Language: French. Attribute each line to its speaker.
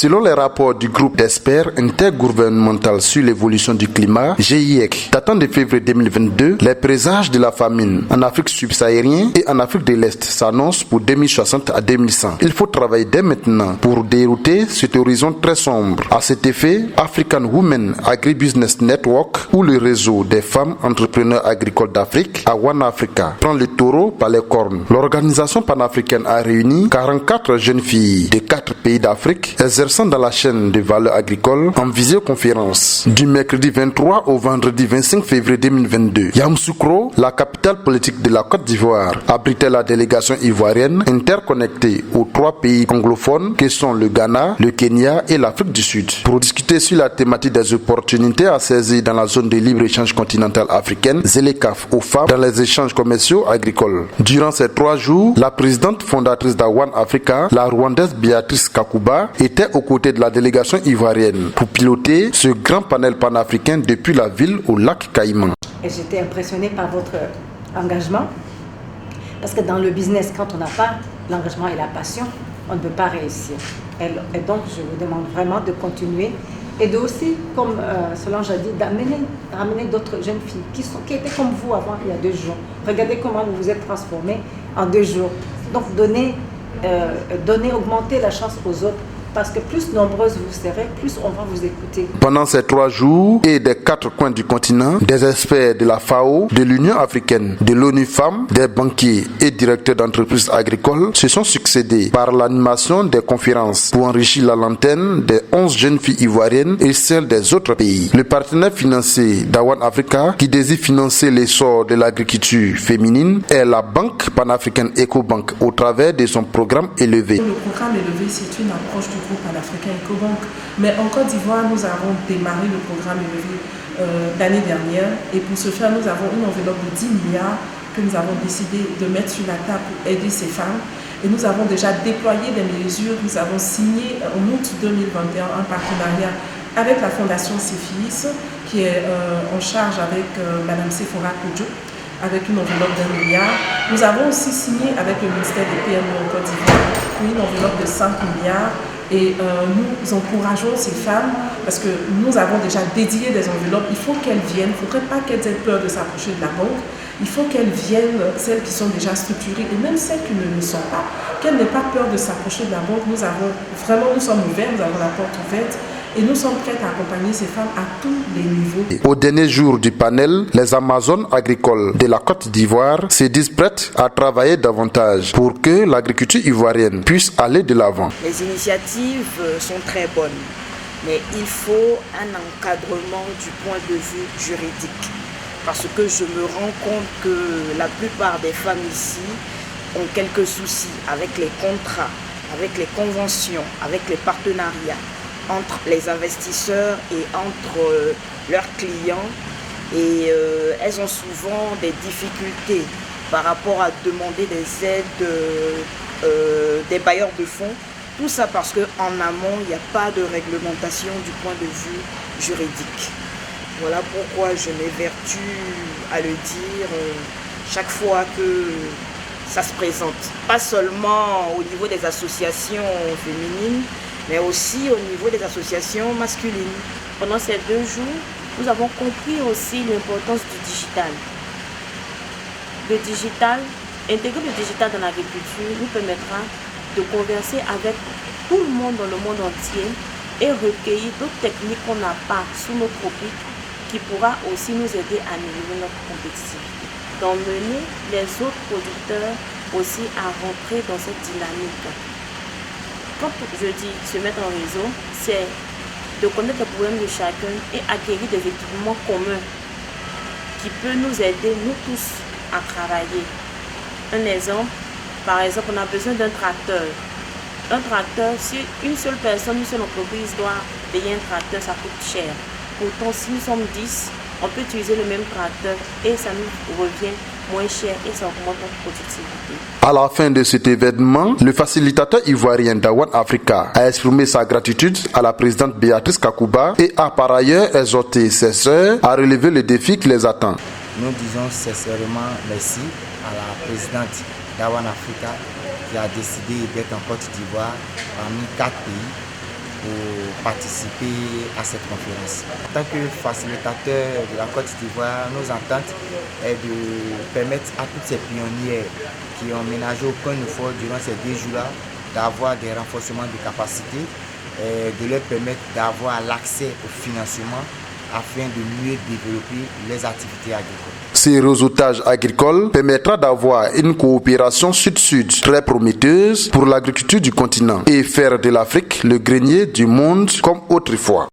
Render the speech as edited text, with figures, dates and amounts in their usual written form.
Speaker 1: Selon les rapports du groupe d'experts intergouvernemental sur l'évolution du climat, GIEC, datant de février 2022, les présages de la famine en Afrique subsaharienne et en Afrique de l'Est s'annoncent pour 2060 à 2100. Il faut travailler dès maintenant pour dérouter cet horizon très sombre. À cet effet, African Women Agribusiness Network, ou le réseau des femmes entrepreneurs agricoles d'Afrique, à One Africa, prend le taureau par les cornes. L'organisation panafricaine a réuni 44 jeunes filles de 4 pays d'Afrique exerçant dans la chaîne de valeur agricole en visioconférence du mercredi 23 au vendredi 25 février 2022. Yamoussoukro, la capitale politique de la Côte d'Ivoire, abritait la délégation ivoirienne interconnectée aux 3 pays anglophones que sont le Ghana, le Kenya et l'Afrique du Sud, pour discuter sur la thématique des opportunités à saisir dans la zone de libre-échange continentale africaine, ZLECAf aux femmes dans les échanges commerciaux agricoles. Durant ces 3 jours, la présidente fondatrice d'One Africa, la Rwandaise Béatrice Kakuba, était aux côtés de la délégation ivoirienne pour piloter ce grand panel panafricain depuis la ville au lac Caïman.
Speaker 2: Et j'étais impressionnée par votre engagement, parce que dans le business, quand on n'a pas l'engagement et la passion, on ne peut pas réussir. Et donc, je vous demande vraiment de continuer et de aussi, comme Solange a dit, d'amener d'autres jeunes filles qui étaient comme vous avant, il y a 2 jours. Regardez comment vous vous êtes transformés en 2 jours. Donc, augmenter la chance aux autres. Parce que plus nombreuses vous serez, plus on va vous écouter.
Speaker 1: Pendant ces 3 jours et des 4 coins du continent, des experts de la FAO, de l'Union africaine, de l'ONU Femmes, des banquiers et directeurs d'entreprises agricoles se sont succédés par l'animation des conférences pour enrichir la lanterne des 11 jeunes filles ivoiriennes et celles des autres pays. Le partenaire financier d'One Africa, qui désire financer l'essor de l'agriculture féminine, est la banque panafricaine Ecobank au travers de son programme Élevé.
Speaker 3: Le programme Élevé, c'est une approche du groupe panafricain Ecobank. Mais en Côte d'Ivoire, nous avons démarré le programme Élevé l'année dernière. Et pour ce faire, nous avons une enveloppe de 10 milliards que nous avons décidé de mettre sur la table pour aider ces femmes. Et nous avons déjà déployé des mesures. Nous avons signé en août 2021 un partenariat avec la Fondation Cefis, qui est en charge avec Mme Sephora Kodjo, avec une enveloppe d'1 milliard. Nous avons aussi signé avec le ministère des PME en Côte d'Ivoire pour une enveloppe de 5 milliards. Et nous encourageons ces femmes parce que nous avons déjà dédié des enveloppes. Il faut qu'elles viennent. Il ne faudrait pas qu'elles aient peur de s'approcher de la banque. Il faut qu'elles viennent, celles qui sont déjà structurées et même celles qui ne le sont pas, qu'elles n'aient pas peur de s'approcher de la banque. Nous sommes ouverts, nous avons la porte ouverte. Et nous sommes prêts à accompagner ces femmes à tous les niveaux.
Speaker 1: Au dernier jour du panel, les Amazones agricoles de la Côte d'Ivoire se disent prêtes à travailler davantage pour que l'agriculture ivoirienne puisse aller de l'avant.
Speaker 4: Les initiatives sont très bonnes, mais il faut un encadrement du point de vue juridique. Parce que je me rends compte que la plupart des femmes ici ont quelques soucis avec les contrats, avec les conventions, avec les partenariats entre les investisseurs et entre leurs clients, et elles ont souvent des difficultés par rapport à demander des aides des bailleurs de fonds. Tout ça parce qu'en amont, il n'y a pas de réglementation du point de vue juridique. Voilà pourquoi je m'évertue à le dire chaque fois que ça se présente. Pas seulement au niveau des associations féminines, mais aussi au niveau des associations masculines.
Speaker 5: Pendant ces 2 jours, nous avons compris aussi l'importance du digital. Le digital, intégrer le digital dans l'agriculture nous permettra de converser avec tout le monde dans le monde entier et recueillir d'autres techniques qu'on n'a pas sous nos tropiques qui pourra aussi nous aider à améliorer notre compétitivité. D'emmener les autres producteurs aussi à rentrer dans cette dynamique. Quand je dis se mettre en réseau, c'est de connaître les problèmes de chacun et acquérir des équipements communs qui peuvent nous aider, nous tous, à travailler. Un exemple, par exemple, on a besoin d'un tracteur. Un tracteur, si une seule personne, une seule entreprise doit payer un tracteur, ça coûte cher. Pourtant, si nous sommes 10, on peut utiliser le même tracteur et ça nous revient moins cher et ça augmente notre productivité.
Speaker 1: À la fin de cet événement, le facilitateur ivoirien d'One Africa a exprimé sa gratitude à la présidente Béatrice Kakuba et a par ailleurs exhorté ses sœurs à relever le défi qui les attend.
Speaker 6: Nous disons sincèrement merci à la présidente d'One Africa qui a décidé d'être en Côte d'Ivoire parmi 4 pays pour participer à cette conférence. En tant que facilitateur de la Côte d'Ivoire, nos ententes est de permettre à toutes ces pionnières qui ont ménagé aucun effort durant ces 2 jours-là d'avoir des renforcements de capacités, de leur permettre d'avoir l'accès au financement afin de mieux développer les activités agricoles.
Speaker 1: Ce réseautage agricole permettra d'avoir une coopération sud-sud très prometteuse pour l'agriculture du continent et faire de l'Afrique le grenier du monde comme autrefois.